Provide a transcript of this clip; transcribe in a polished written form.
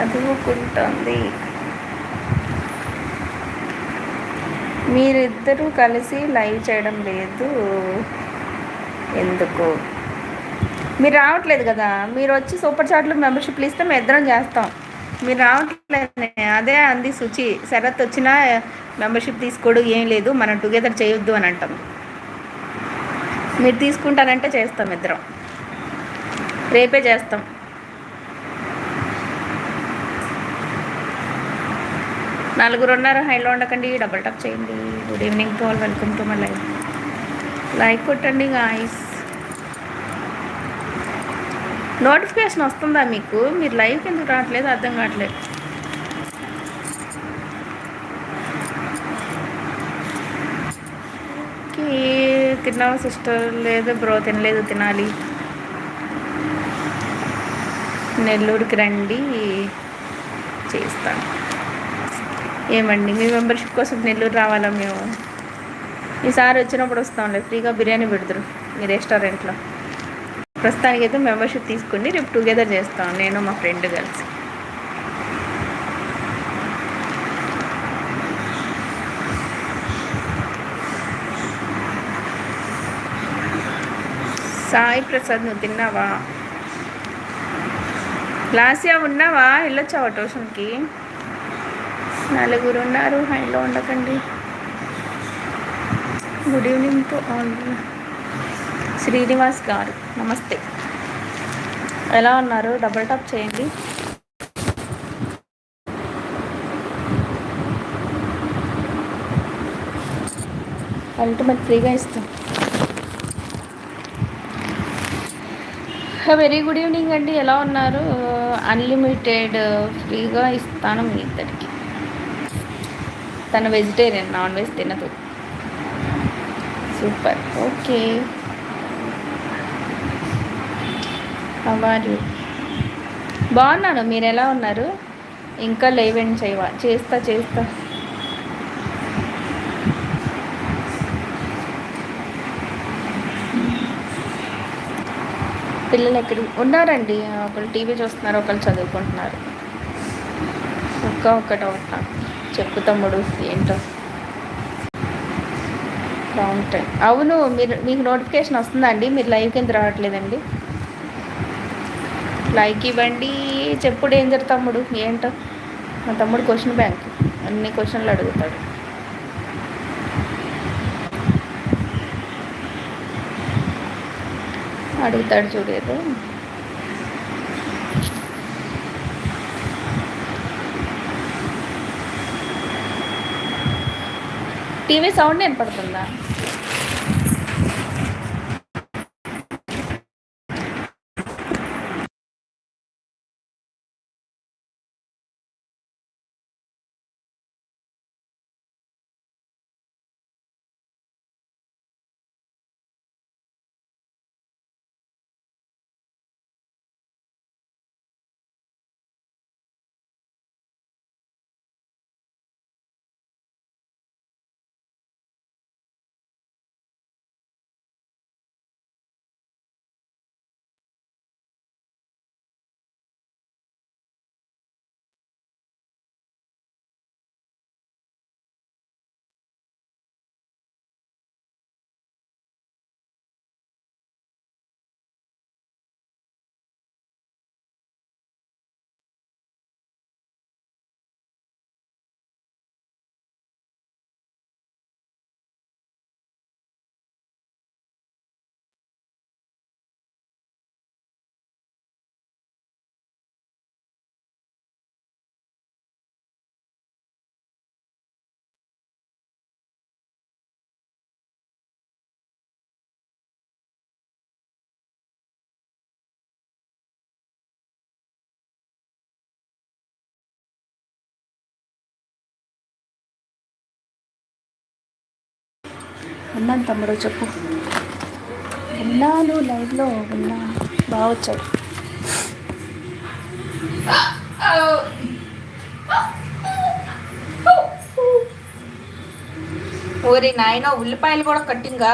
చదువుకుంటుంది. మీరిద్దరూ కలిసి లైవ్ చేయడం లేదు ఎందుకు? మీరు రావట్లేదు కదా. మీరు వచ్చి సూపర్ చాట్లు మెంబర్షిప్లు ఇస్తే మేము ఇద్దరం చేస్తాం. మీరు రావట్లేదు. అదే అంది సుచి. శరత్ వచ్చినా మెంబర్షిప్ తీసుకోడు, ఏం లేదు, మనం టుగెదర్ చేయొద్దు అని అంటాం. మీరు తీసుకుంటారంటే చేస్తాం, ఇద్దరం రేపే చేస్తాం. నలుగురు ఉన్నారు. హైలో ఉండకండి, డబుల్ టాప్ చేయండి. Good evening to all, welcome to my live. Like కొట్టండి గాయ్స్. నోటిఫికేషన్ వస్తుందా మీకు? మీరు లైవ్కి ఎందుకు రావట్లేదు అర్థం కావట్లేదు. తిన్నావా సిస్టర్? లేదు బ్రో, తినలేదు, తినాలి. నెల్లూరుకి రండి, చేస్తాను. ఏమండి మీ మెంబర్షిప్ కోసం నెల్లూరు రావాలా మేము? ఈసారి వచ్చినప్పుడు వస్తాంలే, ఫ్రీగా బిర్యానీ పెడతారు మీ రెస్టారెంట్లో. ప్రస్తుతానికి అయితే మెంబర్షిప్ తీసుకోండి, రేపు టుగెదర్ చేస్తాం నేను మా ఫ్రెండ్ కలిసి. సాయి ప్రసాద్, నువ్వు తిన్నావా? లాస్యా ఉన్నావా? వెళ్ళొచ్చావా ట్యూషన్కి? నలుగురు ఉన్నారు. హైలో ఉండకండి. Good evening to all. Srinivas గారు నమస్తే, ఎలా ఉన్నారు? డబుల్ టాప్ చేయండి. అల్టిమేట్ ఫ్రీగా ఇస్తాం. వెరీ గుడ్ ఈవినింగ్ అండి, ఎలా ఉన్నారు? అన్లిమిటెడ్ ఫ్రీగా ఇస్తాను మీ ఇద్దరికి. తను వెజిటేరియన్, నాన్ వెజ్ తినదు. Super, okay. How are you? బాగున్నాను, మీరు ఎలా ఉన్నారు? ఇంకా లేవెంట్ చేస్తా. పిల్లలు ఎక్కడ ఉన్నారండి? ఒకళ్ళు టీవీ చూస్తున్నారు, ఒకళ్ళు చదువుకుంటున్నారు. ఒకటి చెప్పు తమ్ముడు, ఏంటో బాగుంటాయి. అవును, మీకు నోటిఫికేషన్ వస్తుందండి? మీరు లైవ్ కింద రావట్లేదండి. లైక్ ఇవ్వండి. చెప్పు డేంజర్ తమ్ముడు, ఏంటో. మా తమ్ముడు క్వశ్చన్ బ్యాంక్, అన్ని క్వశ్చన్లు అడుగుతాడు. చూడేదో. టీవీ సౌండ్ వినపడుతుందా? ఉన్నాను తమ్ముడు, చెప్పు. ఉన్నాను, లైవ్లో ఉన్నాను. బాగా వచ్చాడు. ఓరి నాయన, ఉల్లిపాయలు కూడా కట్టింగా.